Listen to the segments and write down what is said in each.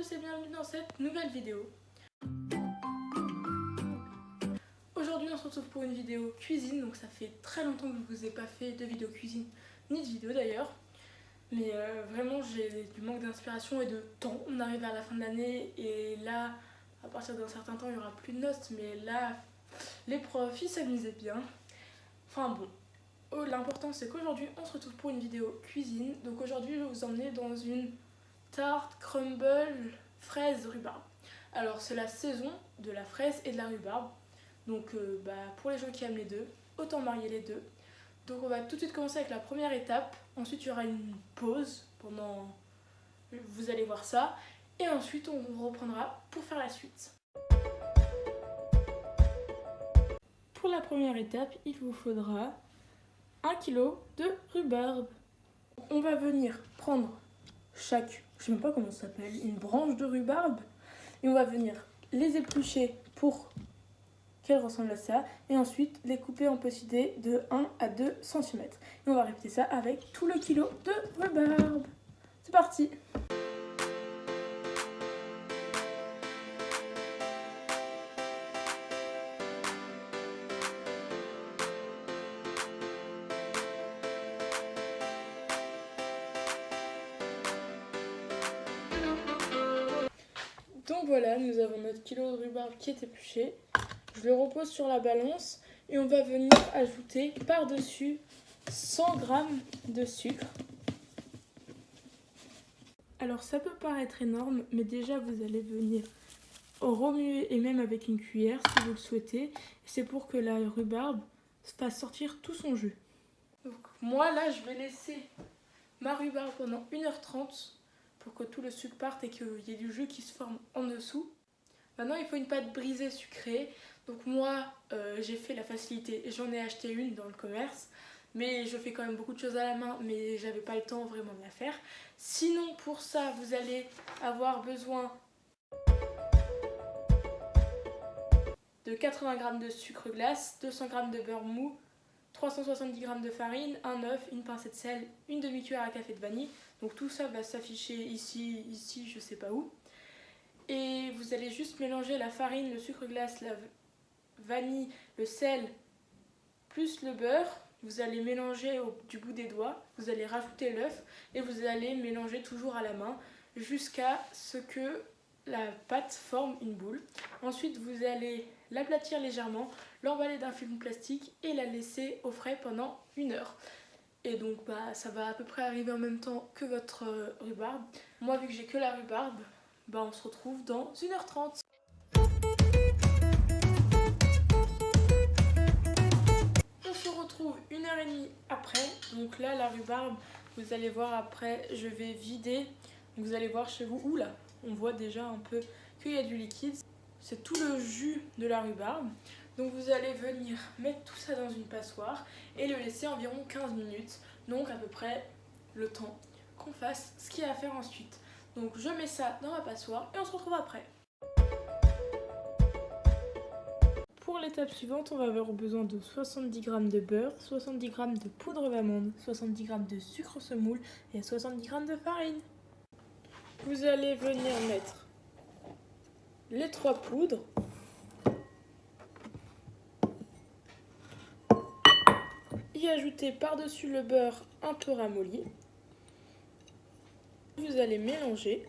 tous et bienvenue dans cette nouvelle vidéo. Aujourd'hui on se retrouve pour une vidéo cuisine, donc ça fait très longtemps que je ne vous ai pas fait de vidéo cuisine, ni de vidéo d'ailleurs. Mais vraiment j'ai du manque d'inspiration et de temps. On arrive vers la fin de l'année et là, à partir d'un certain temps, il n'y aura plus de notes. Mais là, les profs, ils s'amusaient bien. Enfin bon, l'important c'est qu'aujourd'hui on se retrouve pour une vidéo cuisine. Donc aujourd'hui je vais vous emmener dans une tarte crumble fraise rhubarbe. Alors c'est la saison de la fraise et de la rhubarbe. Donc pour les gens qui aiment les deux, autant marier les deux. Donc on va tout de suite commencer avec la première étape. Ensuite il y aura une pause pendant... Vous allez voir ça. Et ensuite on reprendra pour faire la suite. Pour la première étape, il vous faudra 1 kg de rhubarbe. On va venir prendre chaque, je sais même pas comment ça s'appelle, une branche de rhubarbe. Et on va venir les éplucher pour qu'elles ressemblent à ça. Et ensuite les couper en petits dés de 1 à 2 cm. Et on va répéter ça avec tout le kilo de rhubarbe. C'est parti! Donc voilà, nous avons notre kilo de rhubarbe qui est épluché. Je le repose sur la balance et on va venir ajouter par-dessus 100 g de sucre. Alors ça peut paraître énorme, mais déjà vous allez venir remuer et même avec une cuillère si vous le souhaitez. C'est pour que la rhubarbe fasse sortir tout son jus. Donc moi là je vais laisser ma rhubarbe pendant 1h30 pour que tout le sucre parte et qu'il y ait du jus qui se forme en dessous. Maintenant il faut une pâte brisée sucrée. Donc moi j'ai fait la facilité, j'en ai acheté une dans le commerce. Mais je fais quand même beaucoup de choses à la main, mais j'avais pas le temps vraiment de la faire. Sinon pour ça vous allez avoir besoin de 80 g de sucre glace, 200 g de beurre mou, 370 g de farine, un œuf, une pincée de sel, une demi-cuillère à café de vanille. Donc tout ça va s'afficher ici, je sais pas où. Et vous allez juste mélanger la farine, le sucre glace, la vanille, le sel, plus le beurre. Vous allez mélanger du bout des doigts, vous allez rajouter l'œuf et vous allez mélanger toujours à la main jusqu'à ce que la pâte forme une boule. Ensuite vous allez l'aplatir légèrement, l'emballer d'un film plastique et la laisser au frais pendant 1 heure. Et donc ça va à peu près arriver en même temps que votre rhubarbe. Moi vu que j'ai que la rhubarbe, on se retrouve dans 1h30. On se retrouve 1h30 après. Donc là la rhubarbe, vous allez voir après, je vais vider. Vous allez voir chez vous, oula, on voit déjà un peu qu'il y a du liquide. C'est tout le jus de la rhubarbe. Donc vous allez venir mettre tout ça dans une passoire et le laisser environ 15 minutes. Donc à peu près le temps qu'on fasse ce qu'il y a à faire ensuite. Donc je mets ça dans ma passoire et on se retrouve après. Pour l'étape suivante, on va avoir besoin de 70 g de beurre, 70 g de poudre d'amande, 70 g de sucre semoule et 70 g de farine. Vous allez venir mettre les 3 poudres. Y ajouter par-dessus le beurre un peu ramolli. Vous allez mélanger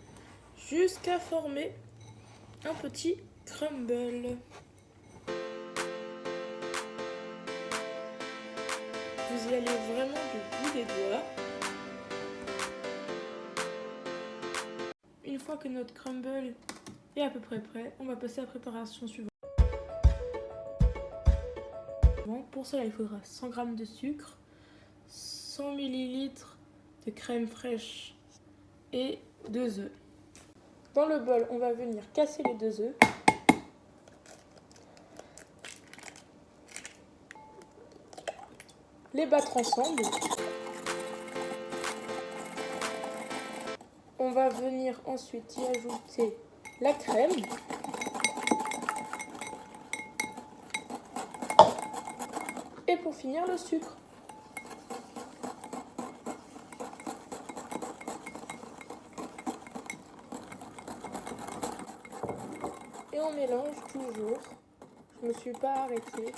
jusqu'à former un petit crumble. Vous y allez vraiment du bout des doigts. Une fois que notre crumble est à peu près prêt, on va passer à la préparation suivante. Pour cela, il faudra 100 g de sucre, 100 ml de crème fraîche et 2 œufs. Dans le bol, on va venir casser les 2 œufs. Les battre ensemble. On va venir ensuite y ajouter la crème. Et pour finir, le sucre. Et on mélange toujours. Je me suis pas arrêtée.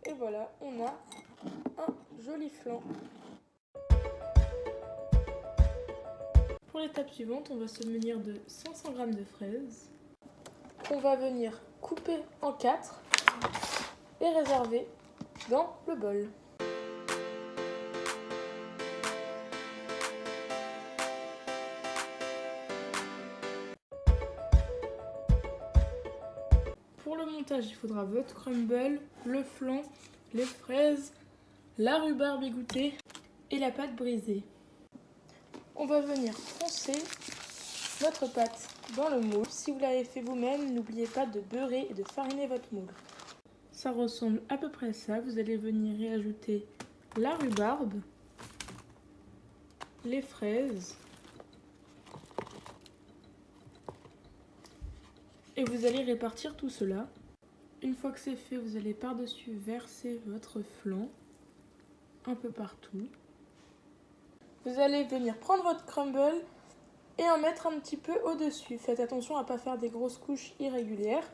Et voilà, on a un joli flan. Pour l'étape suivante, on va se munir de 500 g de fraises. On va venir couper en 4 et réserver dans le bol. Pour le montage, il faudra votre crumble, le flan, les fraises, la rhubarbe égouttée et la pâte brisée. On va venir foncer notre pâte dans le moule. Si vous l'avez fait vous-même, n'oubliez pas de beurrer et de fariner votre moule. Ça ressemble à peu près à ça. Vous allez venir y ajouter la rhubarbe, les fraises et vous allez répartir tout cela. Une fois que c'est fait, vous allez par-dessus verser votre flan un peu partout. Vous allez venir prendre votre crumble et en mettre un petit peu au-dessus. Faites attention à ne pas faire des grosses couches irrégulières,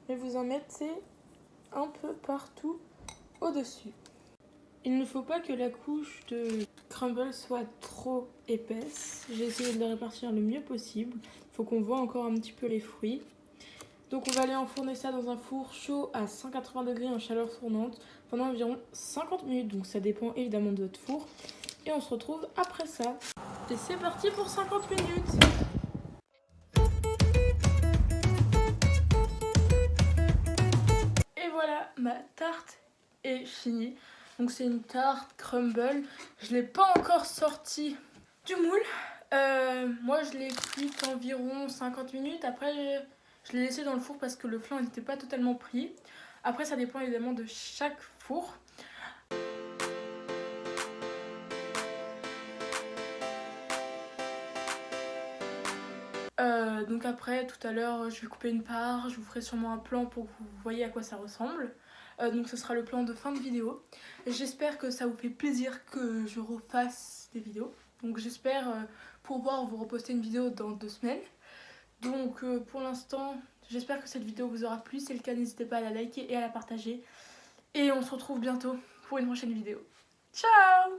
mais vous en mettez un peu partout au-dessus. Il ne faut pas que la couche de crumble soit trop épaisse. J'ai essayé de le répartir le mieux possible. Il faut qu'on voit encore un petit peu les fruits. Donc on va aller enfourner ça dans un four chaud à 180 degrés en chaleur tournante pendant environ 50 minutes. Donc ça dépend évidemment de votre four. Et on se retrouve après ça. Et c'est parti pour 50 minutes. Et voilà, ma tarte est finie. Donc c'est une tarte crumble. Je ne l'ai pas encore sortie du moule. Moi je l'ai cuite environ 50 minutes. Après je l'ai laissé dans le four parce que le flan n'était pas totalement pris. Après ça dépend évidemment de chaque four. Donc après, tout à l'heure, je vais couper une part, je vous ferai sûrement un plan pour que vous voyez à quoi ça ressemble. Donc ce sera le plan de fin de vidéo. J'espère que ça vous fait plaisir que je refasse des vidéos. Donc j'espère pouvoir vous reposter une vidéo dans 2 semaines. Donc pour l'instant, j'espère que cette vidéo vous aura plu. Si c'est le cas, n'hésitez pas à la liker et à la partager. Et on se retrouve bientôt pour une prochaine vidéo. Ciao!